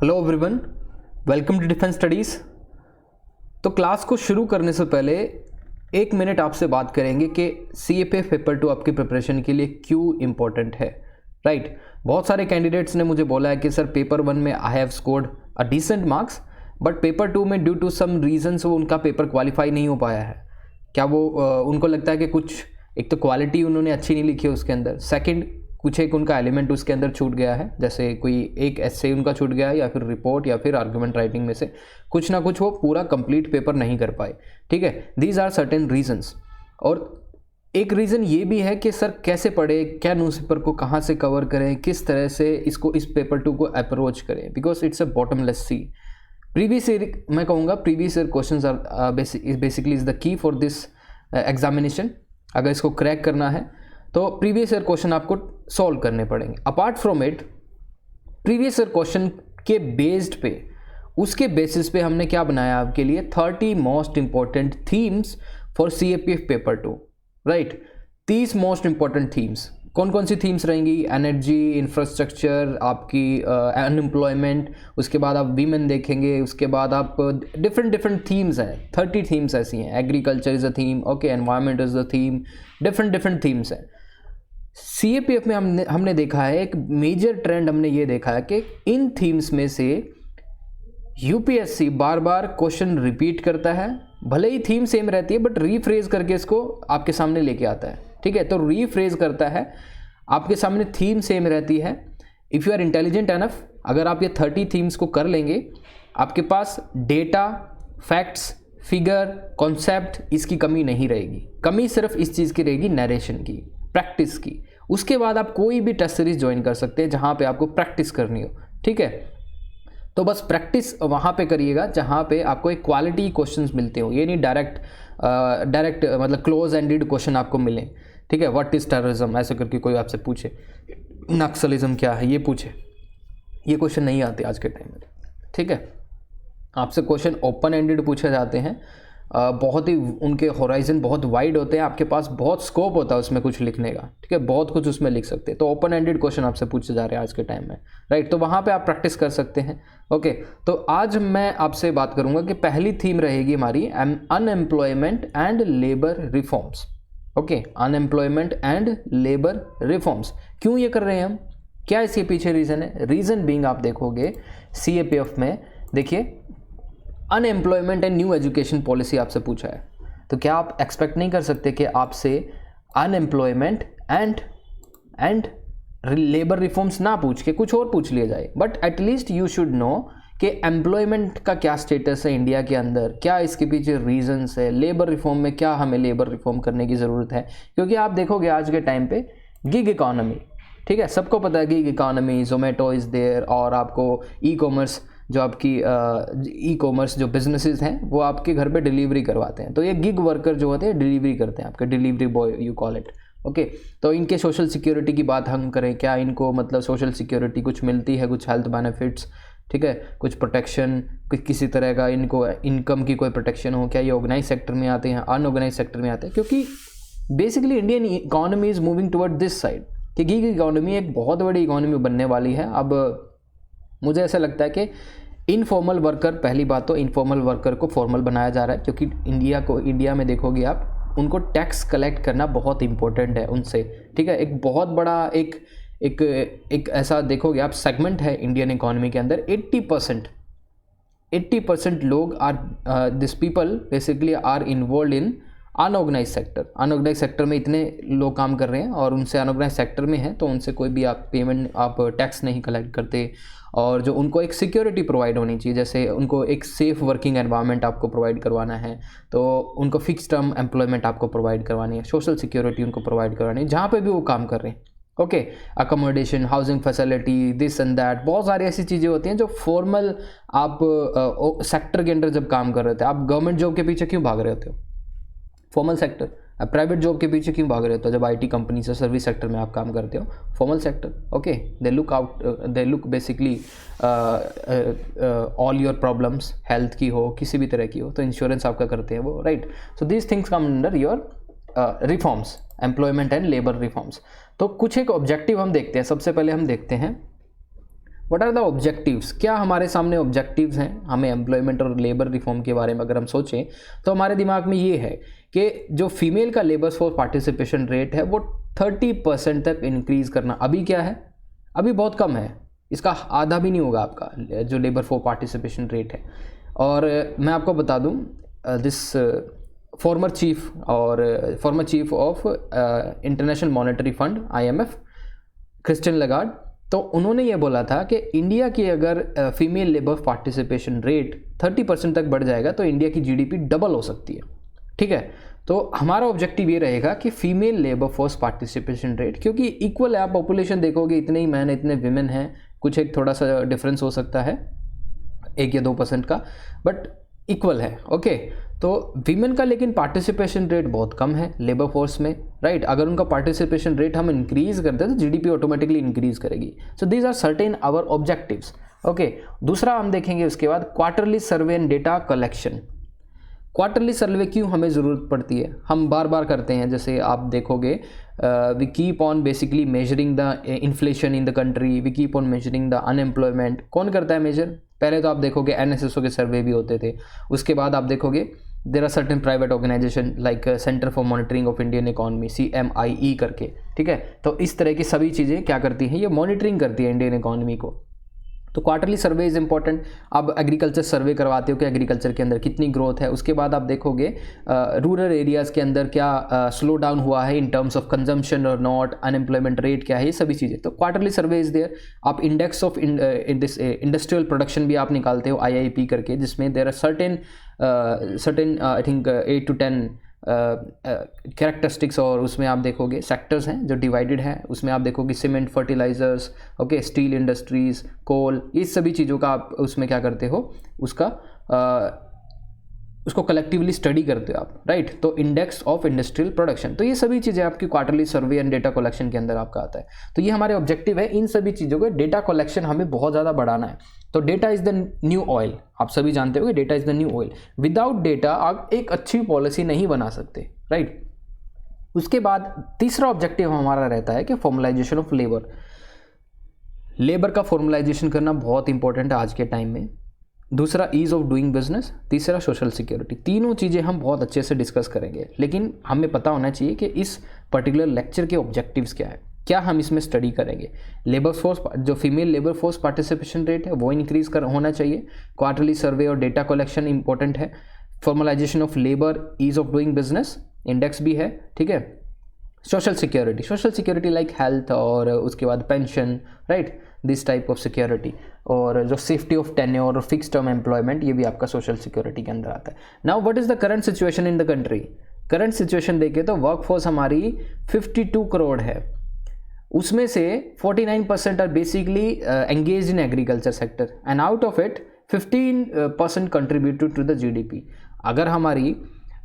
Hello everyone, welcome to defence studies. तो class को शुरू करने से पहले 1 मिनट आपसे बात करेंगे कि CAPF पेपर 2 आपकी प्रिपरेशन के लिए क्यों इम्पोर्टेंट है। राइट, बहुत सारे कैंडिडेट्स ने मुझे बोला है कि सर पेपर 1 में I have scored a decent marks, but paper 2 में ड्यू टू सम रीजंस वो उनका पेपर क्वालिफाई नहीं हो पाया है। क्या वो उनको लगता है कि कुछ एक तो क्वालिटी उन्होंने अच्छी नहीं लिखी है उसके अंदर, सेकंड कुछ एक उनका एलिमेंट उसके अंदर छूट गया है, जैसे कोई एक एस्से उनका छूट गया है या फिर रिपोर्ट या फिर आर्गुमेंट राइटिंग में से कुछ ना कुछ वो पूरा कंप्लीट पेपर नहीं कर पाए। ठीक है, दीज आर सर्टेन रीजंस। और एक रीज़न ये भी है कि सर कैसे पढ़े, क्या न्यूज़पेपर को कहाँ से कवर करें, किस तरह से इसको इस पेपर 2 को अप्रोच करें, because it's a bottomless sea. Previous year मैं कहूँगा previous year questions are basically is the key for this examination. अगर इसको क्रैक करना है तो प्रीवियस ईयर क्वेश्चन आपको सॉल्व करने पड़ेंगे। Apart from it, previous year question के बेस्ड पे, उसके बेसिस पे हमने क्या बनाया आपके लिए 30 most important themes for CAPF paper 2। Right, 30 most important themes. कौन कौन सी थीम्स रहेंगी? एनर्जी, इंफ्रास्ट्रक्चर, आपकी अनएम्प्लॉयमेंट, उसके बाद आप वीमेन देखेंगे, उसके बाद आप डिफरेंट थीम्स हैं। 30 थीम्स ऐसी हैं। Agriculture is a theme, okay, environment is a theme, different themes हैं। CAPF में हमने देखा है एक मेजर ट्रेंड, हमने ये देखा है कि इन थीम्स में से UPSC बार बार क्वेश्चन रिपीट करता है। भले ही थीम सेम रहती है बट रीफ्रेज करके इसको आपके सामने लेके आता है। ठीक है, तो रीफ्रेज करता है, आपके सामने थीम सेम रहती है। If you are intelligent enough, अगर आप ये 30 थीम्स को कर लेंगे, आपके पास डेटा, फैक्ट्स, फिगर, कॉन्सेप्ट, इसकी कमी नहीं रहेगी। कमी सिर्फ इस चीज़ की रहेगी, नरेशन की, प्रैक्टिस की। उसके बाद आप कोई भी टेस्ट सीरीज ज्वाइन कर सकते हैं जहाँ पे आपको प्रैक्टिस करनी हो। ठीक है, तो बस प्रैक्टिस वहाँ पे करिएगा जहाँ पे आपको एक क्वालिटी क्वेश्चंस मिलते हो। ये नहीं डायरेक्ट मतलब क्लोज एंडेड क्वेश्चन आपको मिले। ठीक है, व्हाट इज़ टेररिज्म, ऐसे करके कोई आपसे पूछे, नक्सलिज्म क्या है, ये पूछे, ये क्वेश्चन नहीं आते आज के टाइम में। ठीक है, आपसे क्वेश्चन ओपन एंडेड पूछे जाते हैं, बहुत ही उनके होराइजन बहुत वाइड होते हैं, आपके पास बहुत स्कोप होता है उसमें कुछ लिखने का। ठीक है, बहुत कुछ उसमें लिख सकते हैं। तो ओपन एंडेड क्वेश्चन आपसे पूछे जा रहे हैं आज के टाइम में। राइट, तो वहाँ पे आप प्रैक्टिस कर सकते हैं। ओके, तो आज मैं आपसे बात करूँगा कि पहली थीम रहेगी हमारी unemployment and labour reforms. Okay, unemployment and labour reforms. क्यों ये कर रहे हैं हम, क्या इसके पीछे रीज़न है? रीज़न बीइंग आप देखोगे CAPF में, देखिए unemployment and new education policy आपसे पूछा है, तो क्या आप एक्सपेक्ट नहीं कर सकते कि आपसे अनएम्प्लॉयमेंट एंड लेबर रिफॉर्म्स ना पूछ के कुछ और पूछ लिया जाए? But at least you should know कि एम्प्लॉयमेंट का क्या स्टेटस है इंडिया के अंदर, क्या इसके पीछे रीजंस है, लेबर रिफॉर्म में क्या हमें लेबर रिफॉर्म करने की ज़रूरत है। क्योंकि आप देखोगे आज के टाइम पे गिग इकॉनमी, ठीक है, सबको पता है gig economy, Zomato is there, और आपको ई-कॉमर्स, जो आपकी ई-कॉमर्स जो बिजनेसेस हैं वो आपके घर पे डिलीवरी करवाते हैं। तो ये गिग वर्कर जो होते हैं डिलीवरी करते हैं, आपके delivery boy you call it. Okay, तो इनके सोशल सिक्योरिटी की बात हम करें, क्या इनको मतलब सोशल सिक्योरिटी कुछ मिलती है, कुछ हेल्थ बेनिफिट्स, ठीक है, कुछ प्रोटेक्शन, किसी तरह का इनको इनकम की कोई प्रोटेक्शन हो? क्या ये ऑर्गेनाइज सेक्टर में आते हैं, अनऑर्गेनाइज सेक्टर में आते हैं? क्योंकि basically Indian economy is moving toward this side कि गिग इकोनॉमी एक बहुत बड़ी इकोनॉमी बनने वाली है। अब मुझे ऐसा लगता है कि इनफॉर्मल वर्कर, पहली बात तो इनफॉर्मल वर्कर को फॉर्मल बनाया जा रहा है, क्योंकि इंडिया में देखोगे आप, उनको टैक्स कलेक्ट करना बहुत इंपॉर्टेंट है उनसे। ठीक है, एक बहुत बड़ा एक ऐसा देखोगे आप सेगमेंट है इंडियन इकोनॉमी के अंदर, 80% लोग are this people basically are involve in unorganise sector. Unorganise sector में इतने लोग काम कर रहे हैं और उनसे अनऑर्गेनाइज सेक्टर में हैं, तो उनसे कोई भी आप पेमेंट, आप टैक्स नहीं कलेक्ट करते। और जो उनको एक सिक्योरिटी प्रोवाइड होनी चाहिए, जैसे उनको एक सेफ़ वर्किंग एनवायरनमेंट आपको प्रोवाइड करवाना है, तो उनको फिक्स टर्म एम्प्लॉयमेंट आपको प्रोवाइड करवानी है, सोशल सिक्योरिटी उनको प्रोवाइड करवानी है जहाँ पे भी वो काम कर रहे हैं। Okay, accommodation, housing facility, this and that, बहुत सारी ऐसी चीज़ें होती हैं जो फॉर्मल आप सेक्टर के अंदर जब काम कर रहे थे। आप गवर्नमेंट जॉब के पीछे क्यों भाग रहे होते हो? Formal sector. अब प्राइवेट जॉब के पीछे क्यों भाग रहे हो? जब IT कंपनी से सर्विस सेक्टर में आप काम करते हो, formal sector. Okay, they look basically all your problems, health की हो, किसी भी तरह की हो, तो इंश्योरेंस आपका करते हैं वो। Right, so these things come under your reforms, employment and labour reforms. तो कुछ एक ऑब्जेक्टिव हम देखते हैं। सबसे पहले हम देखते हैं व्हाट आर द ऑब्जेक्टिव्स, क्या हमारे सामने ऑब्जेक्टिव्स हैं हमें एम्प्लॉयमेंट और लेबर रिफॉर्म के बारे में अगर हम सोचें तो हमारे दिमाग में ये है कि जो फीमेल का लेबर फोर्स पार्टिसिपेशन रेट है वो 30% तक इंक्रीज़ करना। अभी क्या है, अभी बहुत कम है, इसका आधा भी नहीं होगा आपका जो लेबर फोर्स पार्टिसिपेशन रेट है। और मैं आपको बता दूं this former chief of international monetary fund IMF Christian Lagarde, तो उन्होंने ये बोला था कि इंडिया की अगर फीमेल लेबर पार्टिसिपेशन रेट 30% तक बढ़ जाएगा तो इंडिया की GDP डबल हो सकती है। ठीक है, तो हमारा ऑब्जेक्टिव ये रहेगा कि female labour force participation rate, क्योंकि इक्वल है, आप पॉपुलेशन देखोगे इतने ही मैन इतने विमेन हैं, कुछ एक थोड़ा सा डिफरेंस हो सकता है 1 या 2% का, बट इक्वल है। ओके, तो वीमेन का लेकिन पार्टिसिपेशन रेट बहुत कम है लेबर फोर्स में, राइट। अगर उनका पार्टिसिपेशन रेट हम इंक्रीज करते हैं तो GDP ऑटोमेटिकली इंक्रीज करेगी। So these are certain our objectives. Okay, दूसरा हम देखेंगे उसके बाद quarterly survey and data collection. Quarterly survey क्यों हमें ज़रूरत पड़ती है, हम बार बार करते हैं, जैसे आप देखोगे we keep on basically measuring the inflation in the country, we keep on measuring the unemployment. कौन करता है मेजर? पहले तो आप देखोगे NSSO के सर्वे भी होते थे, उसके बाद आप देखोगे there are certain private organisation like centre for monitoring of Indian economy CMIE करके, ठीक है। तो इस तरह की सभी चीज़ें क्या करती हैं, ये मॉनिटरिंग करती है इंडियन इकोनॉमी को। तो क्वार्टरली सर्वे इज़ इंपॉर्टेंट। आप एग्रीकल्चर सर्वे करवाते हो कि एग्रीकल्चर के अंदर कितनी ग्रोथ है, उसके बाद आप देखोगे रूरल एरियाज़ के अंदर क्या स्लो डाउन हुआ है in terms of consumption or not, unemployment rate क्या है, ये सभी चीज़ें। तो क्वार्टरली सर्वे इज़ देयर। आप इंडेक्स ऑफ इंडस्ट्रियल प्रोडक्शन भी आप निकालते हो IIP करके, जिसमें there are certain I think 8 to 10 characteristics, और उसमें आप देखोगे सेक्टर्स हैं जो डिवाइडेड हैं, उसमें आप देखोगे cement, fertilisers, okay, steel industries, coal, ये सभी चीज़ों का आप उसमें क्या करते हो, उसको कलेक्टिवली स्टडी करते हो आप, राइट। तो इंडेक्स ऑफ इंडस्ट्रियल प्रोडक्शन, तो ये सभी चीज़ें आपकी quarterly survey and data collection के अंदर आपका आता है। तो ये हमारे ऑब्जेक्टिव है, इन सभी चीज़ों को डेटा कलेक्शन हमें बहुत ज़्यादा बढ़ाना है। तो data is the new oil, आप सभी जानते हो कि data is the new oil. Without data आप एक अच्छी पॉलिसी नहीं बना सकते, राइट। उसके बाद तीसरा ऑब्जेक्टिव हमारा रहता है कि फॉर्मलाइजेशन ऑफ लेबर। लेबर का फॉर्मलाइजेशन करना बहुत इंपॉर्टेंट है आज के टाइम में। दूसरा ईज़ ऑफ डूइंग बिजनेस, तीसरा सोशल सिक्योरिटी। तीनों चीज़ें हम बहुत अच्छे से डिस्कस करेंगे, लेकिन हमें पता होना चाहिए कि इस पर्टिकुलर लेक्चर के ऑब्जेक्टिव्स क्या है, क्या हम इसमें स्टडी करेंगे। लेबर फोर्स, जो female labour force participation rate है वो इंक्रीज होना चाहिए। क्वार्टरली सर्वे और डेटा कलेक्शन इंपॉर्टेंट है। Formalisation of labour, ease of doing business, index भी है, ठीक है। सोशल सिक्योरिटी लाइक हेल्थ, और उसके बाद pension, right, this type of security. और जो सेफ्टी ऑफ टेन्योर और फिक्स टर्म एम्प्लॉयमेंट, ये भी आपका सोशल सिक्योरिटी के अंदर आता है। Now what is the current situation in the country. Current situation देखें तो वर्कफोर्स हमारी 52 करोड़ है, उसमें से 49% are basically engage in agriculture sector, and out of it 15% contributed to the GDP। अगर हमारी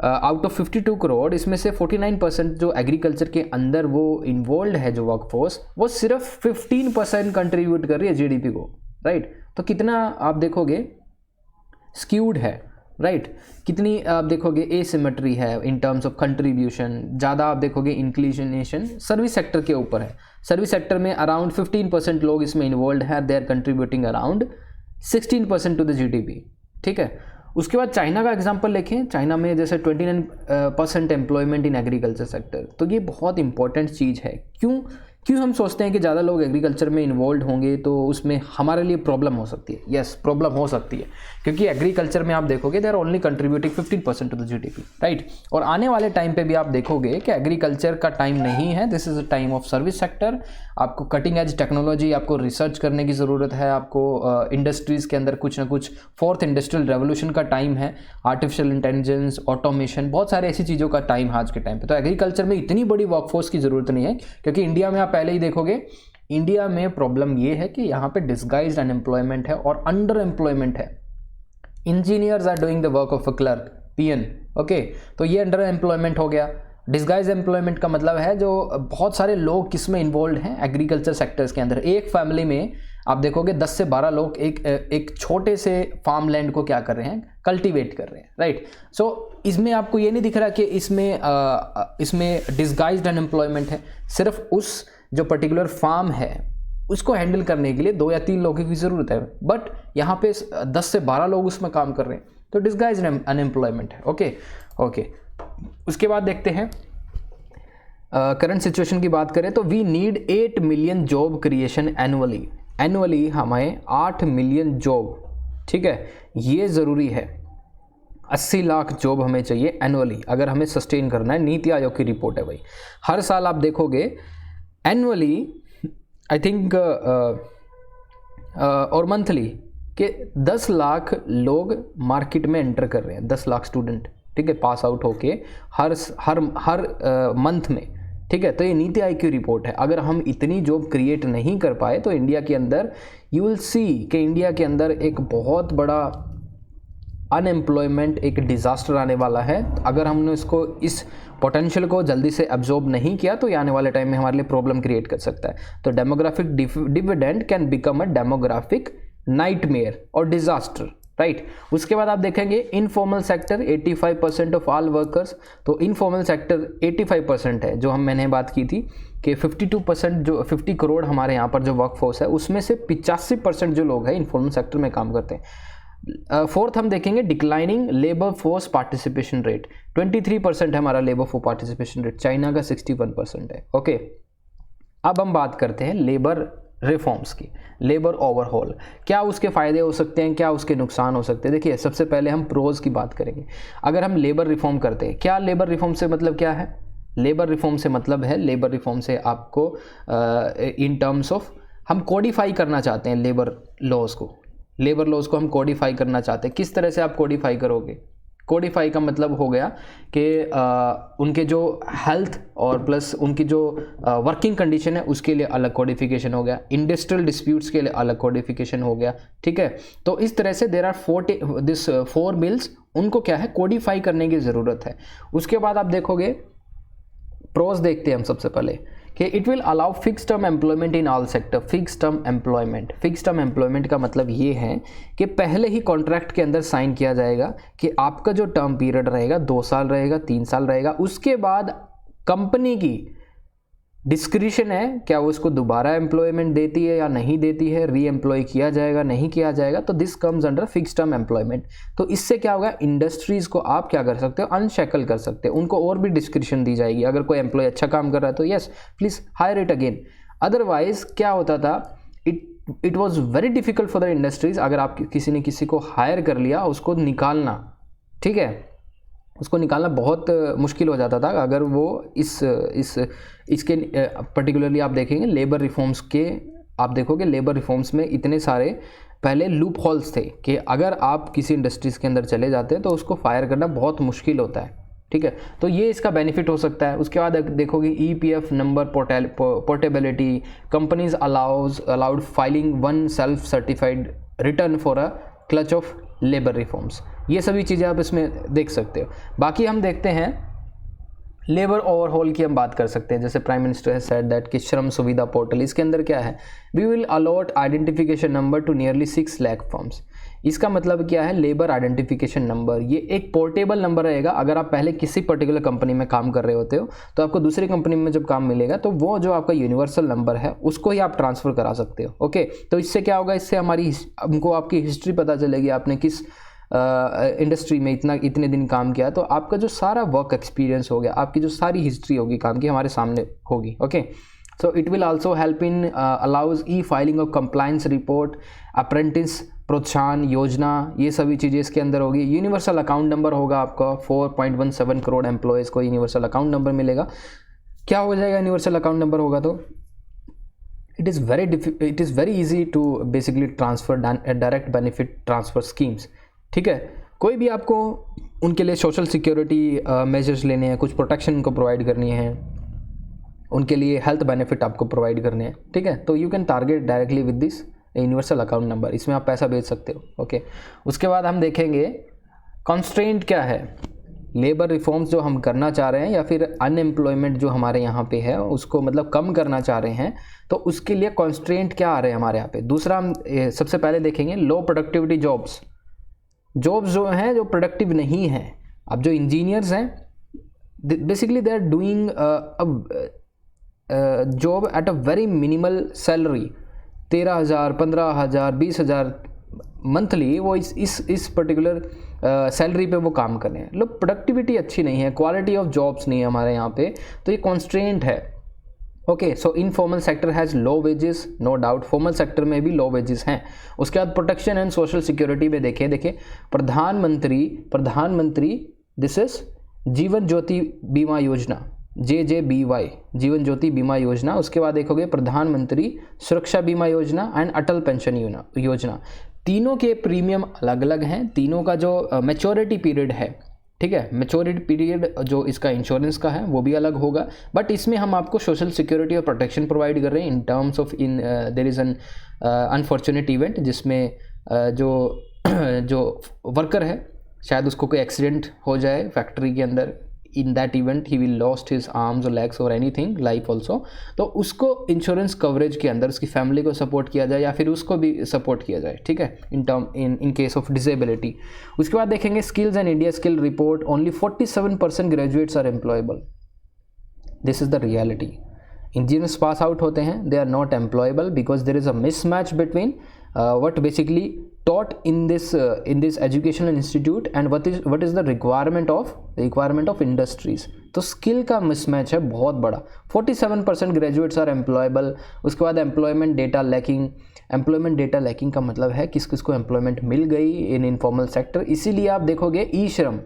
आउट ऑफ 52 करोड़, इसमें से 49% जो एग्रीकल्चर के अंदर वो इन्वॉल्व है जो वर्कफोर्स, वो सिर्फ 15% कंट्रीब्यूट कर रही है GDP को, राइट। तो कितना आप देखोगे स्क्यूड है, राइट। कितनी आप देखोगे एसिमेट्री है इन टर्म्स ऑफ कंट्रीब्यूशन। ज़्यादा आप देखोगे इंक्लिनेशन सर्विस सेक्टर के ऊपर है। सर्विस सेक्टर में अराउंड 15% लोग इसमें इन्वॉल्व है, they are contributing around 16% to the GDP, ठीक है। उसके बाद चाइना का एग्जांपल देखें, चाइना में जैसे 29% एम्प्लॉयमेंट इन एग्रीकल्चर सेक्टर। तो ये बहुत इंपॉर्टेंट चीज़ है। क्यों हम सोचते हैं कि ज़्यादा लोग एग्रीकल्चर में इन्वॉल्व होंगे तो उसमें हमारे लिए प्रॉब्लम हो सकती है। यस, प्रॉब्लम हो सकती है, क्योंकि एग्रीकल्चर में आप देखोगे they are only contributing 15% to the GDP, right. और आने वाले टाइम पे भी आप देखोगे कि एग्रीकल्चर का टाइम नहीं है, this is a time of service sector. आपको कटिंग एज टेक्नोलॉजी, आपको रिसर्च करने की ज़रूरत है, आपको इंडस्ट्रीज़ के अंदर कुछ ना कुछ, 4th इंडस्ट्रियल रेवोल्यूशन का टाइम है, आर्टिफिशियल इंटेलिजेंस, ऑटोमेशन, बहुत सारे ऐसी चीज़ों का टाइम है आज के टाइम पे। तो एग्रीकल्चर में इतनी बड़ी वर्कफोर्स की ज़रूरत नहीं है, क्योंकि इंडिया में आप पहले ही देखोगे, इंडिया में प्रॉब्लम ये है कि यहाँ पे डिस्गाइज्ड अनएम्प्लॉयमेंट है और अंडर एम्प्लॉयमेंट है। Engineers are doing the work of a clerk, PN, okay. तो ये अंडर एम्प्लॉयमेंट हो गया। डिस्गाइज एम्प्लॉयमेंट का मतलब है जो बहुत सारे लोग किस में इन्वॉल्व हैं, एग्रीकल्चर सेक्टर्स के अंदर। एक फैमिली में आप देखोगे 10 से 12 लोग एक छोटे से फार्म लैंड को क्या कर रहे हैं, कल्टीवेट कर रहे हैं, राइट। सो इसमें आपको ये नहीं दिख रहा कि इसमें डिस्गाइज्ड अनएम्प्लॉयमेंट है, सिर्फ उस जो पर्टिकुलर फार्म है उसको हैंडल करने के लिए 2 या 3 लोगों की ज़रूरत है, बट यहाँ पे 10 से 12 लोग उसमें काम कर रहे हैं, तो डिस्गाइज्ड अनएम्प्लॉयमेंट है। ओके। उसके बाद देखते हैं करंट सिचुएशन की बात करें तो we need 8 million job creation annually हमें 8 मिलियन जॉब, ठीक है, ये ज़रूरी है। 80 लाख जॉब हमें चाहिए एनुअली अगर हमें सस्टेन करना है। नीति आयोग की रिपोर्ट है भाई। हर साल आप देखोगे एनुअली आई थिंक और मंथली के 10 लाख लोग मार्केट में एंटर कर रहे हैं, 10 लाख स्टूडेंट, ठीक है, पास आउट होके हर मंथ में, ठीक है। तो ये नीति आयोग की रिपोर्ट है। अगर हम इतनी जॉब क्रिएट नहीं कर पाए तो इंडिया के अंदर यू विल सी कि इंडिया के अंदर एक बहुत बड़ा अनएम्प्लॉयमेंट, एक डिज़ास्टर आने वाला है। अगर हमने इसको, इस पोटेंशियल को जल्दी से एब्जॉर्ब नहीं किया तो ये आने वाले टाइम में हमारे लिए प्रॉब्लम क्रिएट कर सकता है। तो demographic dividend can become a demographic nightmare और डिजास्टर, राइट। उसके बाद आप देखेंगे informal sector 85% of all workers. तो इनफॉर्मल सेक्टर 85% है, जो मैंने बात की थी कि 52% जो 50 करोड़ हमारे यहाँ पर जो वर्कफोर्स है उसमें से 85% जो लोग हैं इनफॉर्मल सेक्टर में काम करते हैं। फोर्थ हम देखेंगे declining labour force participation rate, 23% है हमारा labour force participation rate, China का 61% है। ओके, अब हम बात करते हैं लेबर रिफॉर्म्स की, लेबर ओवरहॉल, क्या उसके फ़ायदे हो सकते हैं, क्या उसके नुकसान हो सकते हैं। देखिए, सबसे पहले हम प्रोज की बात करेंगे। अगर हम लेबर रिफॉर्म करते हैं, क्या लेबर रिफॉर्म से मतलब क्या है? लेबर रिफॉर्म से मतलब है, लेबर रिफॉर्म से आपको इन टर्म्स ऑफ हम कोडिफाई करना चाहते हैं लेबर लॉज को, लेबर लॉज को हम कोडिफाई करना चाहते हैं। किस तरह से आप कोडिफाई करोगे? कोडिफाई का मतलब हो गया कि उनके जो हेल्थ और प्लस उनकी जो वर्किंग कंडीशन है उसके लिए अलग कोडिफिकेशन हो गया, इंडस्ट्रियल डिस्प्यूट्स के लिए अलग कोडिफिकेशन हो गया, ठीक है। तो इस तरह से देयर आर 4 बिल्स, उनको क्या है, कोडिफाई करने की ज़रूरत है। उसके बाद आप देखोगे प्रोज देखते हैं हम सबसे पहले कि it will allow fix term employment in all sector. Fix term employment, fix term employment का मतलब ये है कि पहले ही कॉन्ट्रैक्ट के अंदर साइन किया जाएगा कि आपका जो टर्म पीरियड रहेगा 2 साल रहेगा, 3 साल रहेगा। उसके बाद कंपनी की डिस्क्रिशन है, क्या वो इसको दोबारा एम्प्लॉयमेंट देती है या नहीं देती है, री एम्प्लॉय किया जाएगा नहीं किया जाएगा, तो this comes under fix term employment. तो इससे क्या होगा, इंडस्ट्रीज़ को आप क्या कर सकते हो, अनशैकल कर सकते हो, उनको और भी डिस्क्रिशन दी जाएगी। अगर कोई एम्प्लॉय अच्छा काम कर रहा है तो yes please hire it again. Otherwise क्या होता था, it was very difficult for the industries. अगर आप किसी ने किसी को हायर कर लिया, उसको निकालना, ठीक है, उसको निकालना बहुत मुश्किल हो जाता था अगर वो इसके पर्टिकुलरली आप देखेंगे लेबर रिफॉर्म्स के, आप देखोगे लेबर रिफॉर्म्स में इतने सारे पहले लूप होल्स थे कि अगर आप किसी इंडस्ट्रीज़ के अंदर चले जाते हैं तो उसको फायर करना बहुत मुश्किल होता है, ठीक है। तो ये इसका बेनिफिट हो सकता है। उसके बाद देखोगे EPF number portability, companies allowed filing 1 self certified return for a clutch of labour reforms, ये सभी चीज़ें आप इसमें देख सकते हो। बाकी हम देखते हैं लेबर ओवरहॉल की हम बात कर सकते हैं। जैसे प्राइम मिनिस्टर है सेड दैट कि श्रम सुविधा पोर्टल, इसके अंदर क्या है, we will allot identification number to nearly 6 lakh firms. इसका मतलब क्या है, लेबर आइडेंटिफिकेशन नंबर, ये एक पोर्टेबल नंबर रहेगा। अगर आप पहले किसी पर्टिकुलर कंपनी में काम कर रहे होते हो तो आपको दूसरी कंपनी में जब काम मिलेगा तो वो जो आपका यूनिवर्सल नंबर है उसको ही आप ट्रांसफ़र करा सकते हो। ओके, तो इससे क्या होगा, इससे हमको आपकी हिस्ट्री पता चलेगी, आपने किस इंडस्ट्री में इतने दिन काम किया, तो आपका जो सारा वर्क एक्सपीरियंस हो गया, आपकी जो सारी हिस्ट्री होगी काम की हमारे सामने होगी। Okay, so it will also help in allows filing of compliance report, apprentice प्रोत्साहन योजना, ये सभी चीज़ें इसके अंदर होगी। यूनिवर्सल अकाउंट नंबर होगा आपका, 4.17 करोड़ एम्प्लॉयज़ को यूनिवर्सल अकाउंट नंबर मिलेगा। क्या हो जाएगा यूनिवर्सल अकाउंट नंबर होगा तो it is very easy to basically transfer direct benefit transfer schemes, ठीक है। कोई भी आपको उनके लिए सोशल सिक्योरिटी मेजर्स लेने हैं, कुछ प्रोटेक्शन उनको प्रोवाइड करनी है, उनके लिए हेल्थ बेनिफिट आपको प्रोवाइड करने हैं, ठीक है, तो you can target directly with this universal account number, इसमें आप पैसा भेज सकते हो। ओके, उसके बाद हम देखेंगे कॉन्स्ट्रेंट क्या है, लेबर रिफॉर्म्स जो हम करना चाह रहे हैं या फिर अनएम्प्लॉयमेंट जो हमारे यहाँ पे है उसको मतलब कम करना चाह रहे हैं, तो उसके लिए कॉन्स्ट्रेंट क्या आ रहे हैं हमारे यहाँ पे। दूसरा हम सबसे पहले देखेंगे लो प्रोडक्टिविटी जॉब्स जो हैं जो प्रोडक्टिव नहीं हैं। अब जो इंजीनियर्स हैं basically they are doing job at a very minimal salary, 13,000, 15,000, 20,000 monthly वो इस पर्टिकुलर सैलरी पे वो काम कर रहे हैं। लोग प्रोडक्टिविटी अच्छी नहीं है, क्वालिटी ऑफ जॉब्स नहीं है हमारे यहाँ पे, तो ये कॉन्स्ट्रेंट है। Okay, so informal sector has low wages, no doubt, formal sector में भी लो वेजेस हैं। उसके बाद प्रोटेक्शन एंड सोशल सिक्योरिटी में देखिए प्रधानमंत्री दिस इज जीवन ज्योति बीमा योजना, JJBY, जीवन ज्योति बीमा योजना। उसके बाद देखोगे प्रधानमंत्री सुरक्षा बीमा योजना एंड अटल पेंशन योजना। तीनों के प्रीमियम अलग अलग हैं, तीनों का जो मैच्योरिटी पीरियड है, ठीक है, मैच्योरिटी पीरियड जो इसका इंश्योरेंस का है वो भी अलग होगा, बट इसमें हम आपको सोशल सिक्योरिटी और प्रोटेक्शन प्रोवाइड कर रहे हैं इन terms of their is an unfortunate event जिसमें जो वर्कर है शायद उसको कोई एक्सीडेंट हो जाए फैक्ट्री के अंदर, in that event he will lost his arms और लेग्स और एनीथिंग लाइफ ऑल्सो, तो उसको इंश्योरेंस कवरेज के अंदर उसकी फैमिली को सपोर्ट किया जाए या फिर उसको भी सपोर्ट किया जाए, ठीक है, इन केस ऑफ डिसेबिलिटी। उसके बाद देखेंगे skills and India skill report, only 47% graduates are employable, this is the reality. Engineers pass out होते हैं, they are not employable because there is a mismatch between what basically taught in this educational institute and what is the requirement of industries। तो skill का mismatch है बहुत बड़ा। 47% graduates are employable. उसके बाद employment data lacking का मतलब है किस किस को एम्प्लॉयमेंट मिल गई इन इनफॉर्मल सेक्टर। इसीलिए आप देखोगे ई श्रम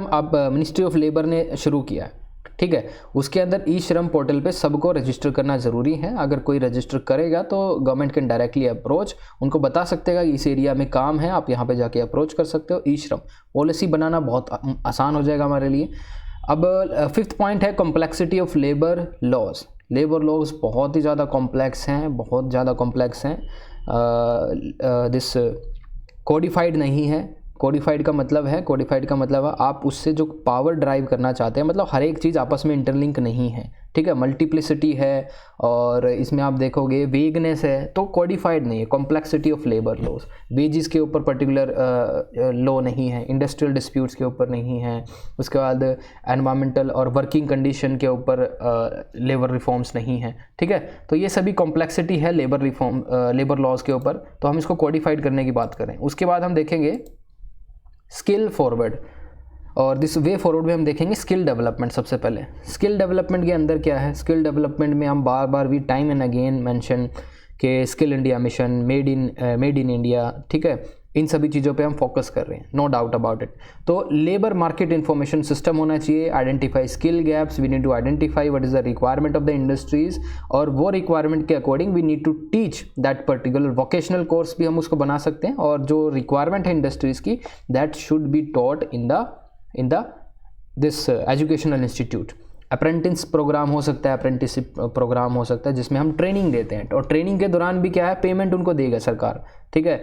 अब मिनिस्ट्री ऑफ लेबर ने शुरू किया है, ठीक है, उसके अंदर ई श्रम पोर्टल पे सबको रजिस्टर करना ज़रूरी है। अगर कोई रजिस्टर करेगा तो गवर्नमेंट कैन डायरेक्टली अप्रोच, उनको बता सकते हैं कि इस एरिया में काम है, आप यहाँ पे जाके अप्रोच कर सकते हो। ई श्रम पॉलिसी बनाना बहुत आसान हो जाएगा हमारे लिए। अब 5th पॉइंट है complexity of labour laws. Labour laws बहुत ही ज़्यादा कॉम्प्लेक्स हैं, दिस कोडिफाइड नहीं है। कोडिफाइड का मतलब है आप उससे जो पावर ड्राइव करना चाहते हैं, मतलब हर एक चीज़ आपस में इंटरलिंक नहीं है, ठीक है, मल्टीप्लिसिटी है और इसमें आप देखोगे वेगनेस है, तो कोडिफाइड नहीं है। Complexity of labour laws, wages के ऊपर पर्टिकुलर लॉ नहीं है, इंडस्ट्रियल डिस्प्यूट्स के ऊपर नहीं है। उसके बाद एनवायरमेंटल और वर्किंग कंडीशन के ऊपर लेबर रिफॉर्म्स नहीं है, ठीक है, तो ये सभी कॉम्प्लेक्सिटी है लेबर लॉज के ऊपर, तो हम इसको कोडिफाइड करने की बात करें। उसके बाद हम देखेंगे स्किल फॉरवर्ड, और दिस वे फॉरवर्ड में हम देखेंगे स्किल डेवलपमेंट। सबसे पहले स्किल डेवलपमेंट के अंदर क्या है, स्किल डेवलपमेंट में हम बार we time and again mention के skill India mission, made in India, ठीक है, इन सभी चीज़ों पे हम फोकस कर रहे हैं, नो डाउट अबाउट इट। तो लेबर मार्केट इंफॉर्मेशन सिस्टम होना चाहिए, identify skill gaps, we need to identify what is the requirement of the industries, और वो रिक्वायरमेंट के according we need to teach that particular vocational course भी हम उसको बना सकते हैं, और जो रिक्वायरमेंट है इंडस्ट्रीज की that should be taught in the this educational institute. Apprentice programme हो सकता है, अप्रेंटिसशिप प्रोग्राम हो सकता है जिसमें हम ट्रेनिंग देते हैं, और ट्रेनिंग के दौरान भी क्या है, पेमेंट उनको देगा सरकार, ठीक है,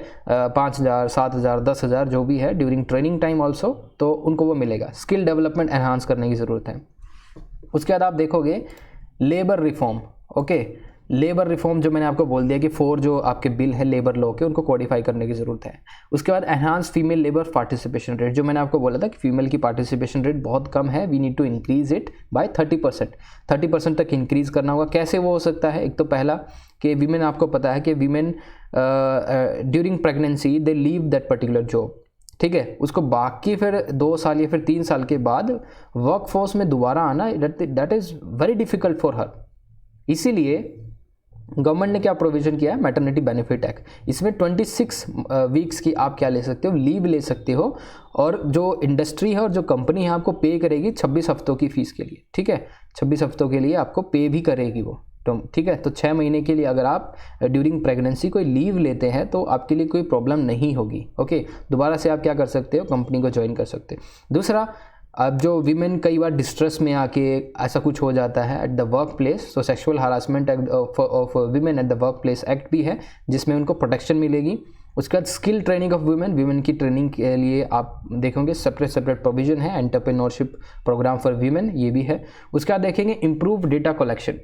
5,000, 7,000, 10,000 जो भी है ड्यूरिंग ट्रेनिंग टाइम ऑल्सो, तो उनको वो मिलेगा। स्किल डेवलपमेंट एनहांस करने की ज़रूरत है। उसके बाद आप देखोगे labour reform, okay, labour reform जो मैंने आपको बोल दिया कि 4 जो आपके बिल है लेबर लॉ के, उनको कोडिफाई करने की ज़रूरत है। उसके बाद enhance female labour participation rate, जो मैंने आपको बोला था कि फीमेल की पार्टिसिपेशन रेट बहुत कम है, we need to increase it by 30% तक इंक्रीज़ करना होगा। कैसे वो हो सकता है, एक तो पहला कि वीमेन, आपको पता है कि women during pregnancy they leave that particular job, ठीक है, उसको बाकी फिर 2 साल या फिर 3 साल के बाद वर्क फोर्स में दोबारा आना that is very difficult for her. इसीलिए गवर्नमेंट ने क्या प्रोविज़न किया है, मैटरनिटी बेनिफिट एक्ट, इसमें 26 वीक्स की आप क्या ले सकते हो, लीव ले सकते हो, और जो इंडस्ट्री है और जो कंपनी है आपको पे करेगी 26 हफ्तों की फ़ीस के लिए, ठीक है, 26 हफ्तों के लिए आपको पे भी करेगी वो, तो ठीक है, तो 6 महीने के लिए अगर आप ड्यूरिंग प्रेगनेंसी कोई लीव लेते हैं तो आपके लिए कोई प्रॉब्लम नहीं होगी, ओके, दोबारा से आप क्या कर सकते हो, कंपनी को ज्वाइन कर सकते हो। दूसरा, अब जो वीमेन कई बार डिस्ट्रेस में आके ऐसा कुछ हो जाता है एट द वर्क प्लेस, तो sexual harassment act of women at the work place act भी है जिसमें उनको प्रोटेक्शन मिलेगी। उसके बाद स्किल ट्रेनिंग ऑफ वीमेन की ट्रेनिंग के लिए आप देखोगे सेपरेट प्रोविजन है, एंटरप्रेन्योरशिप प्रोग्राम फॉर वीमेन, ये भी है। उसके बाद देखेंगे इम्प्रूव डेटा कलेक्शन,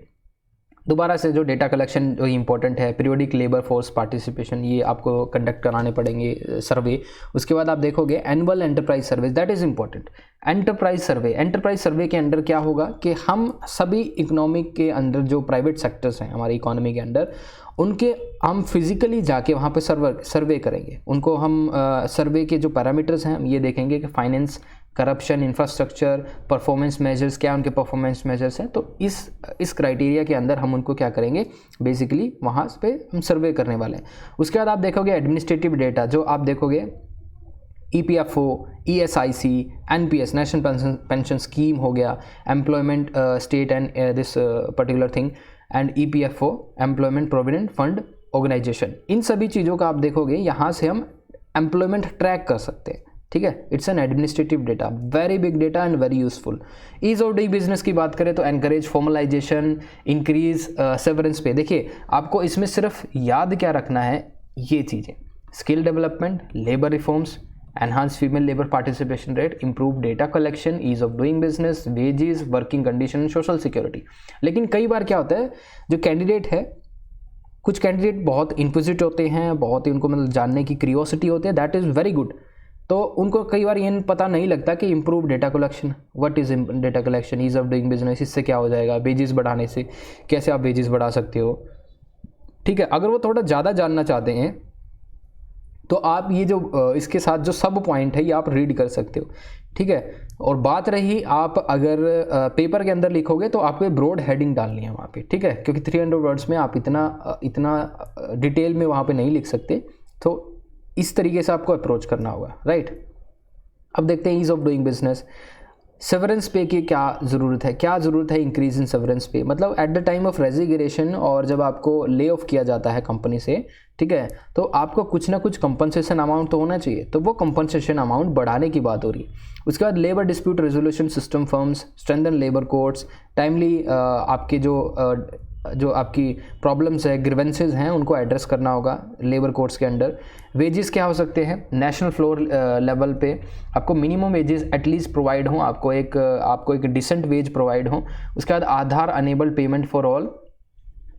दोबारा से जो डेटा कलेक्शन जो इंपॉर्टेंट है, पीरियोडिक लेबर फोर्स पार्टिसिपेशन, ये आपको कंडक्ट कराने पड़ेंगे सर्वे। उसके बाद आप देखोगे annual enterprise survey, that is important. Enterprise survey के अंडर क्या होगा कि हम सभी इकोनॉमिक के अंदर जो प्राइवेट सेक्टर्स हैं हमारी इकोनॉमी के अंदर, उनके हम फिज़िकली जाके वहाँ पे सर्वे करेंगे, उनको हम सर्वे के जो पैरामीटर्स हैं हम ये देखेंगे कि finance, corruption, infrastructure, performance measures, क्या उनके परफॉर्मेंस मेजर्स हैं। तो इस क्राइटेरिया के अंदर हम उनको क्या करेंगे, बेसिकली वहाँ पे हम सर्वे करने वाले हैं। उसके बाद आप देखोगे एडमिनिस्ट्रेटिव डेटा, जो आप देखोगे EPFO, ESIC, NPS, national pension scheme हो गया, employment state and this particular thing, and EPFO, employment provident fund organisation. इन सभी चीज़ों का आप देखोगे, यहाँ से हम एम्प्लॉयमेंट ट्रैक कर सकते हैं, ठीक है। It's an administrative data, very big data and very useful. Ease of doing business की बात करें तो एनकरेज फॉर्मलाइजेशन, इंक्रीज सेवरेंस पे। देखिए आपको इसमें सिर्फ याद क्या रखना है, ये चीज़ें, skill development, labour reforms, enhance female labor participation rate, improve data collection, ease of doing business, wages, working condition, social security। लेकिन कई बार क्या होता है, जो कैंडिडेट है, कुछ कैंडिडेट बहुत इनक्विजिट होते हैं, बहुत ही उनको मतलब जानने की क्यूरियोसिटी होती है, दैट इज़ वेरी गुड। तो उनको कई बार ये पता नहीं लगता कि improve data collection, what is data collection, ease of doing business, इससे क्या हो जाएगा, वेजेस बढ़ाने से कैसे आप वेजेस बढ़ा सकते हो, ठीक है। अगर वो थोड़ा ज़्यादा जानना चाहते हैं तो आप ये जो इसके साथ जो सब पॉइंट है ये आप रीड कर सकते हो, ठीक है। और बात रही आप अगर पेपर के अंदर लिखोगे तो आपको ब्रॉड हेडिंग डालनी है वहाँ पे, ठीक है, क्योंकि 300 वर्ड्स में आप इतना डिटेल में वहाँ पे नहीं लिख सकते। तो इस तरीके से आपको अप्रोच करना होगा, राइट। अब देखते हैं ease of doing business. Severance pay की क्या ज़रूरत है, क्या ज़रूरत है इंक्रीज इन सेवरेंस पे, मतलब at the time of resignation, और जब आपको ले ऑफ किया जाता है कंपनी से, ठीक है, तो आपको कुछ ना कुछ कंपनसेशन अमाउंट तो होना चाहिए, तो वो कंपनसेशन अमाउंट बढ़ाने की बात हो रही है। उसके बाद labour dispute resolution system firms, strengthen labour courts, timely आपके जो आपकी प्रॉब्लम्स है, ग्रीवेंसेस हैं, उनको एड्रेस करना होगा लेबर कोर्ट्स के अंडर। वेजेस क्या हो सकते हैं, नेशनल फ्लोर लेवल पे आपको मिनिमम वेजेस एटलीस्ट प्रोवाइड हों, आपको एक डिसेंट वेज प्रोवाइड हो। उसके बाद आधार अनेबल्ड पेमेंट फॉर ऑल,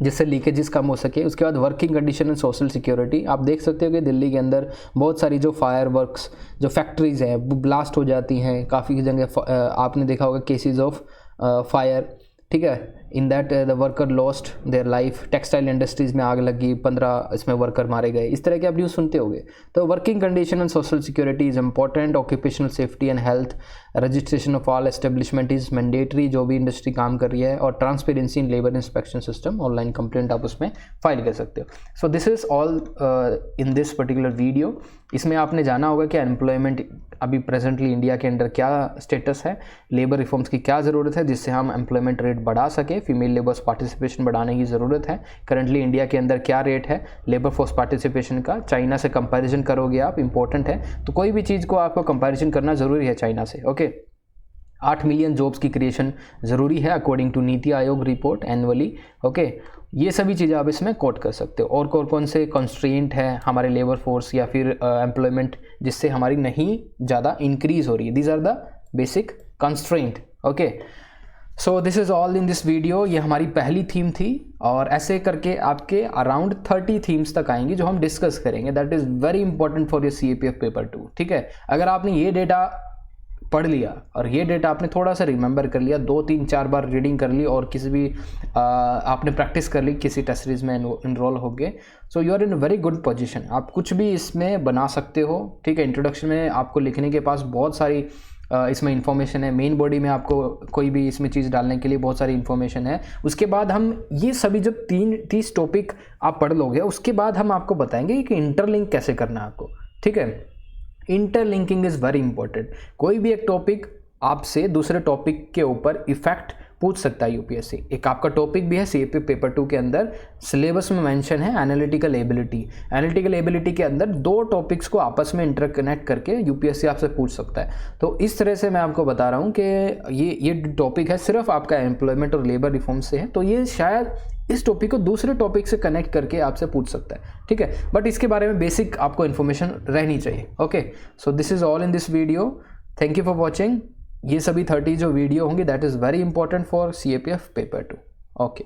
जिससे लीकेजेस कम हो सके। उसके बाद working condition and social security. आप देख सकते हो कि दिल्ली के अंदर बहुत सारी जो फायर वर्क्स, जो फैक्ट्रीज़ हैं वो ब्लास्ट हो जाती हैं, काफ़ी जगह आपने देखा होगा केसेस ऑफ फायर, ठीक है, in that the worker lost their life. Textile industries में आग लगी, 15 इसमें वर्कर मारे गए, इस तरह के आप न्यूज़ सुनते होंगे। तो working condition and social security is important. Occupational safety and health, registration of all establishment is mandatory, जो भी इंडस्ट्री काम कर रही है। और transparency in labour inspection system, online complaint आप उसमें फाइल कर सकते हो। सो this is all in this particular video. इसमें आपने जाना होगा कि एम्प्लॉयमेंट अभी प्रेजेंटली इंडिया के अंदर क्या स्टेटस है, लेबर रिफॉर्म्स की क्या ज़रूरत है जिससे हम एम्प्लॉयमेंट रेट बढ़ा सकें, फीमेल लेबर्स पार्टिसिपेशन बढ़ाने की ज़रूरत है। करंटली इंडिया के अंदर क्या रेट है लेबर फोर्स पार्टिसिपेशन का, चाइना से कंपैरिजन करोगे आप, इंपॉर्टेंट है। तो कोई भी चीज़ को आपको कंपैरिजन करना ज़रूरी है चाइना से, ओके। 8 मिलियन जॉब्स की क्रिएशन ज़रूरी है according to NITI Aayog report annually, okay. ये सभी चीज़ें आप इसमें कोट कर सकते हो। और कौन से कंस्ट्रेंट है हमारे लेबर फोर्स या फिर एम्प्लॉयमेंट जिससे हमारी नहीं ज़्यादा इंक्रीज़ हो रही है, these are the basic constraint, okay. So this is all in this video. ये हमारी पहली थीम थी और ऐसे करके आपके अराउंड 30 थीम्स तक आएंगी जो हम डिस्कस करेंगे। That is very important for your CAPF paper 2, ठीक है। अगर आपने ये डेटा पढ़ लिया और ये डेटा आपने थोड़ा सा रिमेंबर कर लिया, 2-3-4 बार रीडिंग कर ली और किसी भी आपने प्रैक्टिस कर ली, किसी टेस्ट सीरीज में इनरोल हो गए, so you are in very good position. आप कुछ भी इसमें बना सकते हो, ठीक है। इंट्रोडक्शन में आपको लिखने के पास बहुत सारी इसमें इन्फॉर्मेशन है, मेन बॉडी में आपको कोई भी इसमें चीज़ डालने के लिए बहुत सारी इन्फॉर्मेशन है। उसके बाद हम ये सभी जो 30 टॉपिक आप पढ़ लोगे, उसके बाद हम आपको बताएंगे कि इंटरलिंक कैसे करना है आपको, ठीक है। Interlinking is very important. कोई भी एक टॉपिक आपसे दूसरे टॉपिक के ऊपर इफेक्ट पूछ सकता है UPSC। एक आपका टॉपिक भी है CAPF पेपर 2 के अंदर, सिलेबस में मेंशन है एनालिटिकल एबिलिटी। एनालिटिकल एबिलिटी के अंदर 2 टॉपिक्स को आपस में इंटरकनेक्ट करके UPSC आपसे पूछ सकता है। तो इस तरह से मैं आपको बता रहा हूँ कि ये टॉपिक है सिर्फ आपका एम्प्लॉयमेंट और लेबर रिफॉर्म से है, तो ये शायद इस टॉपिक को दूसरे टॉपिक से कनेक्ट करके आपसे पूछ सकता है, ठीक है। बट इसके बारे में बेसिक आपको इन्फॉर्मेशन रहनी चाहिए, okay. So this is all in this video. Thank you for watching. ये सभी 30 जो वीडियो होंगी that is very important for CAPF paper 2, okay.